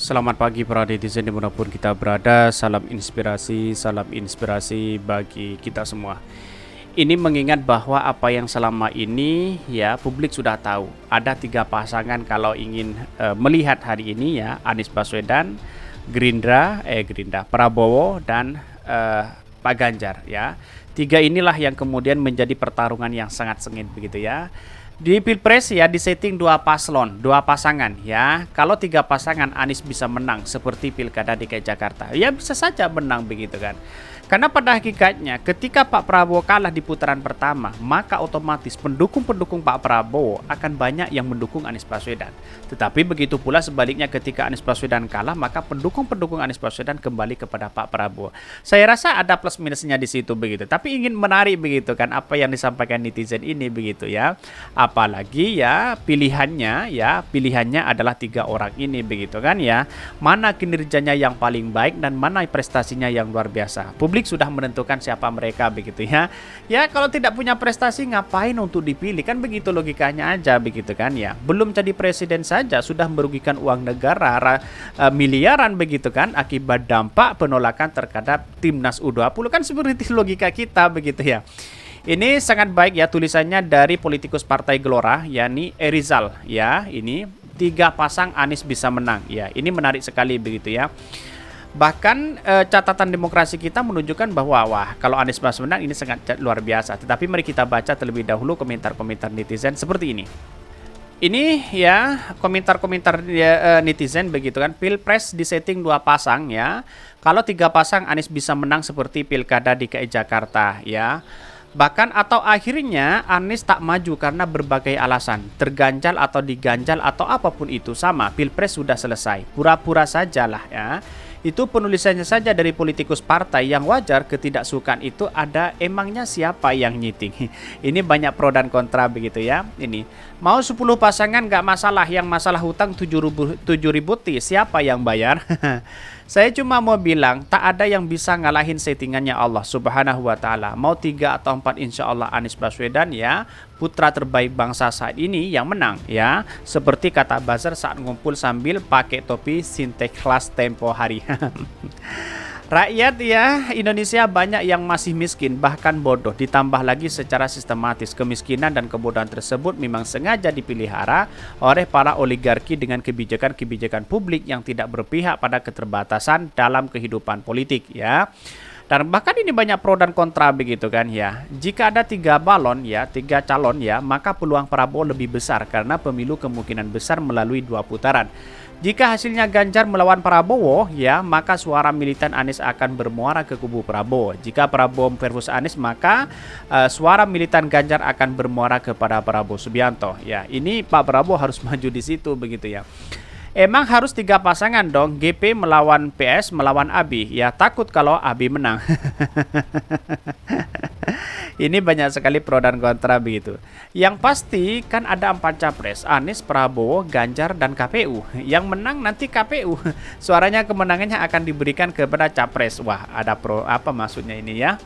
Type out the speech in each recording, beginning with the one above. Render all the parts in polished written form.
Selamat pagi para netizen dimanapun kita berada. Salam inspirasi bagi kita semua. Ini mengingat bahwa apa yang selama ini ya publik sudah tahu. Ada tiga pasangan kalau ingin melihat hari ini ya, Anies Baswedan, Gerindra, Prabowo dan Pak Ganjar ya. Tiga inilah yang kemudian menjadi pertarungan yang sangat sengit begitu ya. Di Pilpres ya disetting dua paslon, dua pasangan ya. Kalau tiga pasangan Anies bisa menang seperti Pilkada DKI Jakarta. Ya bisa saja menang begitu kan. Karena pada hakikatnya ketika Pak Prabowo kalah di putaran pertama, maka otomatis pendukung-pendukung Pak Prabowo akan banyak yang mendukung Anies Baswedan. Tetapi begitu pula sebaliknya ketika Anies Baswedan kalah, maka pendukung-pendukung Anies Baswedan kembali kepada Pak Prabowo. Saya rasa ada plus minusnya di situ begitu. Tapi ingin menarik begitu kan apa yang disampaikan netizen ini begitu ya. Apalagi ya pilihannya adalah tiga orang ini begitu kan ya. Mana kinerjanya yang paling baik dan mana prestasinya yang luar biasa. Publik sudah menentukan siapa mereka begitu ya. Ya kalau tidak punya prestasi ngapain untuk dipilih, kan begitu logikanya aja begitu kan ya. Belum jadi presiden saja sudah merugikan uang negara miliaran begitu kan akibat dampak penolakan terhadap timnas U20, kan seperti logika kita begitu ya. Ini sangat baik ya tulisannya dari politikus Partai Gelora yakni Erizal ya. Ini tiga pasang Anies bisa menang ya. Ini menarik sekali begitu ya. Bahkan catatan demokrasi kita menunjukkan bahwa wah kalau Anies Baswedan ini sangat luar biasa. Tetapi mari kita baca terlebih dahulu komentar-komentar netizen seperti ini. Ini ya komentar-komentar netizen begitu kan. Pilpres disetting dua pasang ya. Kalau tiga pasang Anies bisa menang seperti Pilkada DKI Jakarta ya. Bahkan atau akhirnya Anies tak maju karena berbagai alasan, terganjal atau diganjal atau apapun itu sama, Pilpres sudah selesai. Pura-pura sajalah ya. Itu penulisannya saja dari politikus partai yang wajar ketidaksukaan itu ada emangnya siapa yang nyiting. Ini banyak pro dan kontra begitu ya. Ini mau 10 pasangan gak masalah, yang masalah hutang 7.000 T siapa yang bayar? Saya cuma mau bilang tak ada yang bisa ngalahin settingannya Allah Subhanahu wa taala. Mau 3 atau 4 insya Allah Anies Baswedan ya, putra terbaik bangsa saat ini yang menang ya. Seperti kata buzzer saat ngumpul sambil pakai topi Sinterklas tempo hari. Rakyat ya Indonesia banyak yang masih miskin bahkan bodoh, ditambah lagi secara sistematis. Kemiskinan dan kebodohan tersebut memang sengaja dipelihara oleh para oligarki dengan kebijakan-kebijakan publik yang tidak berpihak pada keterbatasan dalam kehidupan politik ya. Dan bahkan ini banyak pro dan kontra begitu kan ya. Jika ada 3 balon ya, 3 calon ya, maka peluang Prabowo lebih besar karena pemilu kemungkinan besar melalui 2 putaran. Jika hasilnya Ganjar melawan Prabowo ya, maka suara militan Anies akan bermuara ke kubu Prabowo. Jika Prabowo versus Anies, maka suara militan Ganjar akan bermuara kepada Prabowo Subianto. Ya, ini Pak Prabowo harus maju di situ begitu ya. Emang harus 3 pasangan dong, GP melawan PS melawan ABI. Ya takut kalau ABI menang. Ini banyak sekali pro dan kontra begitu. Yang pasti kan ada 4 capres, Anies, Prabowo, Ganjar, dan KPU. Yang menang nanti KPU. Suaranya kemenangannya akan diberikan kepada capres. Wah, ada pro apa maksudnya ini ya?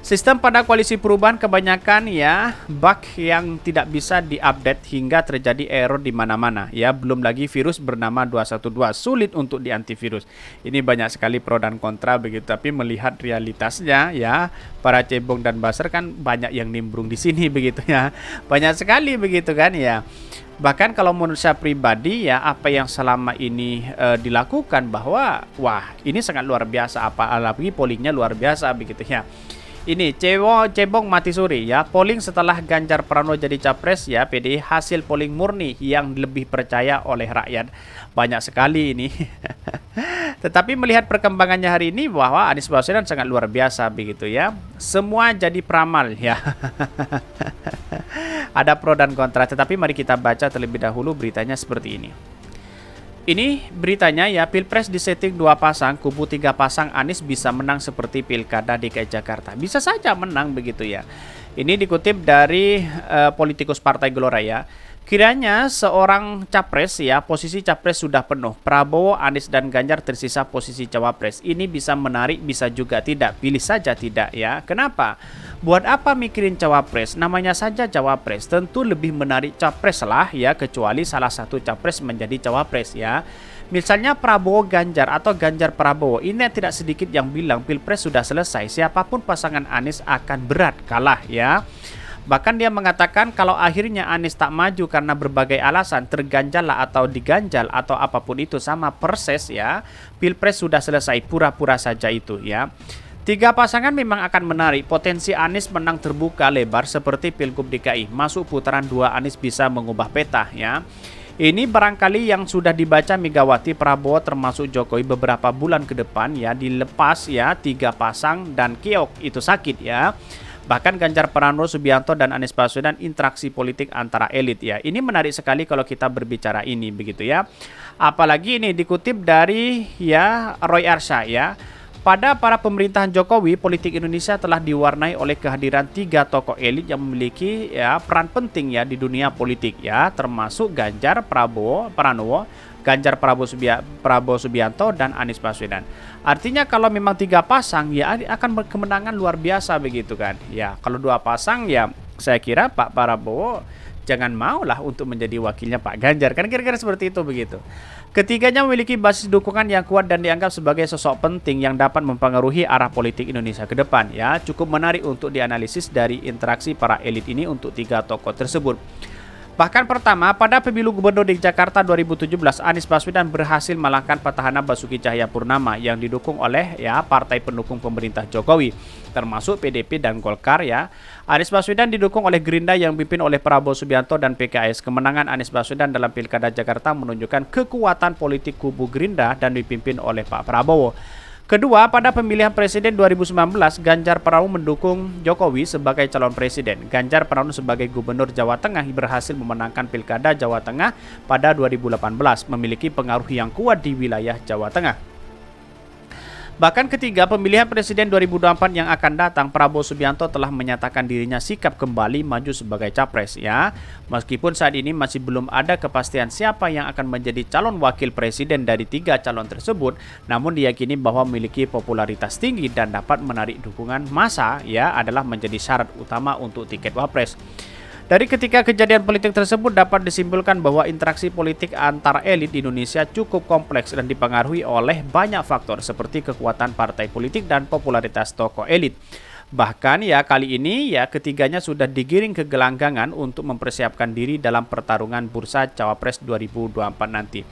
Sistem pada koalisi perubahan kebanyakan ya bug yang tidak bisa diupdate hingga terjadi error di mana-mana ya. Belum lagi virus bernama 212 sulit untuk diantivirus. Ini banyak sekali pro dan kontra begitu. Tapi melihat realitasnya ya, para cebong dan buzzer kan banyak yang nimbrung di sini begitu ya. Banyak sekali begitu kan ya. Bahkan kalau menurut saya pribadi ya, apa yang selama ini dilakukan bahwa wah ini sangat luar biasa, apalagi pollingnya luar biasa begitu ya. Ini cebong mati suri ya. Polling setelah Ganjar Pranowo jadi capres ya, PDI hasil polling murni yang lebih percaya oleh rakyat. Banyak sekali ini. Tetapi melihat perkembangannya hari ini bahwa Anies Baswedan sangat luar biasa begitu ya. Semua jadi peramal ya. Ada pro dan kontra, tetapi mari kita baca terlebih dahulu beritanya seperti ini. Ini beritanya ya, Pilpres disetting 2 pasang, kubu 3 pasang Anies bisa menang seperti Pilkada DKI Jakarta. Bisa saja menang begitu ya. Ini dikutip dari politikus Partai Gelora ya. Kiranya seorang capres ya, posisi capres sudah penuh. Prabowo, Anies dan Ganjar tersisa posisi cawapres. Ini bisa menarik, bisa juga tidak. Pilih saja tidak ya. Kenapa? Buat apa mikirin cawapres? Namanya saja cawapres. Tentu lebih menarik capres lah ya, kecuali salah satu capres menjadi cawapres ya. Misalnya Prabowo Ganjar atau Ganjar Prabowo, ini tidak sedikit yang bilang Pilpres sudah selesai, siapapun pasangan Anies akan berat kalah ya. Bahkan dia mengatakan kalau akhirnya Anies tak maju karena berbagai alasan, terganjal lah atau diganjal atau apapun itu sama persis ya, Pilpres sudah selesai, pura-pura saja itu ya. Tiga pasangan memang akan menarik, potensi Anies menang terbuka lebar seperti Pilgub DKI, masuk putaran 2 Anies bisa mengubah peta ya. Ini barangkali yang sudah dibaca Megawati, Prabowo termasuk Jokowi beberapa bulan ke depan ya, dilepas ya 3 pasang dan keok itu sakit ya. Bahkan Ganjar Pranowo, Subianto dan Anies Baswedan interaksi politik antara elit ya. Ini menarik sekali kalau kita berbicara ini begitu ya. Apalagi ini dikutip dari ya Roy Arsyah ya. Pada para pemerintahan Jokowi, politik Indonesia telah diwarnai oleh kehadiran 3 tokoh elit yang memiliki ya peran penting ya di dunia politik ya, termasuk Ganjar Pranowo, Ganjar Prabowo Subianto dan Anies Baswedan. Artinya kalau memang 3 pasang ya akan kemenangan luar biasa begitu kan. Ya, kalau 2 pasang ya saya kira Pak Prabowo jangan maulah untuk menjadi wakilnya Pak Ganjar, kan kira-kira seperti itu begitu. Ketiganya memiliki basis dukungan yang kuat dan dianggap sebagai sosok penting yang dapat mempengaruhi arah politik Indonesia ke depan ya. Cukup menarik untuk dianalisis dari interaksi para elit ini untuk 3 tokoh tersebut. Bahkan pertama, pada pemilu gubernur di Jakarta 2017, Anies Baswedan berhasil mengalahkan petahana Basuki Cahayapurnama yang didukung oleh ya partai pendukung pemerintah Jokowi, termasuk PDP dan Golkar ya. Anies Baswedan didukung oleh Gerindra yang dipimpin oleh Prabowo Subianto dan PKS. Kemenangan Anies Baswedan dalam Pilkada Jakarta menunjukkan kekuatan politik kubu Gerindra dan dipimpin oleh Pak Prabowo. Kedua, pada pemilihan presiden 2019, Ganjar Pranowo mendukung Jokowi sebagai calon presiden. Ganjar Pranowo sebagai gubernur Jawa Tengah berhasil memenangkan Pilkada Jawa Tengah pada 2018, memiliki pengaruh yang kuat di wilayah Jawa Tengah. Bahkan ketiga, pemilihan presiden 2024 yang akan datang, Prabowo Subianto telah menyatakan dirinya sikap kembali maju sebagai capres ya. Meskipun saat ini masih belum ada kepastian siapa yang akan menjadi calon wakil presiden dari 3 calon tersebut, namun diyakini bahwa memiliki popularitas tinggi dan dapat menarik dukungan massa ya adalah menjadi syarat utama untuk tiket wapres. Dari ketika kejadian politik tersebut dapat disimpulkan bahwa interaksi politik antar elit di Indonesia cukup kompleks dan dipengaruhi oleh banyak faktor seperti kekuatan partai politik dan popularitas tokoh elit. Bahkan ya kali ini ya ketiganya sudah digiring ke gelanggangan untuk mempersiapkan diri dalam pertarungan bursa Cawapres 2024 nanti.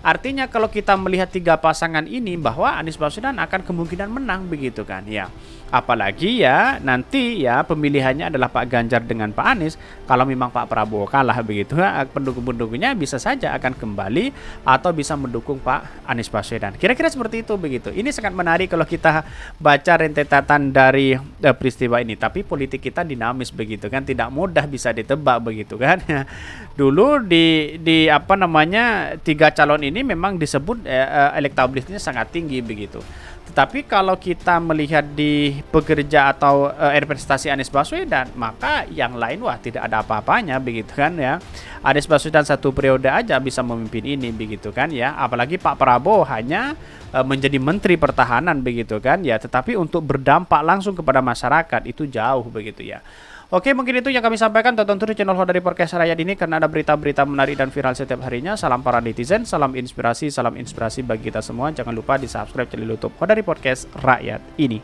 Artinya kalau kita melihat 3 pasangan ini bahwa Anies Baswedan akan kemungkinan menang begitu kan ya. Apalagi ya nanti ya pemilihannya adalah Pak Ganjar dengan Pak Anies. Kalau memang Pak Prabowo kalah begitu, pendukung-pendukungnya bisa saja akan kembali atau bisa mendukung Pak Anies Baswedan. Kira-kira seperti itu begitu. Ini sangat menarik kalau kita baca rentetan dari peristiwa ini. Tapi politik kita dinamis begitu kan, tidak mudah bisa ditebak begitu kan. Dulu di apa namanya 3 calon ini memang disebut elektabilitasnya sangat tinggi begitu. Tetapi kalau kita melihat di pekerja atau representasi Anies Baswedan, maka yang lain wah tidak ada apa-apanya begitu kan ya. Anies Baswedan 1 periode aja bisa memimpin ini begitu kan ya. Apalagi Pak Prabowo hanya menjadi menteri pertahanan begitu kan ya. Tetapi untuk berdampak langsung kepada masyarakat itu jauh begitu ya. Oke, mungkin itu yang kami sampaikan. Tonton terus channel Hodari Podcast Rakyat ini karena ada berita-berita menarik dan viral setiap harinya. Salam para netizen, salam inspirasi bagi kita semua. Jangan lupa di subscribe channel YouTube Hodari Podcast Rakyat ini.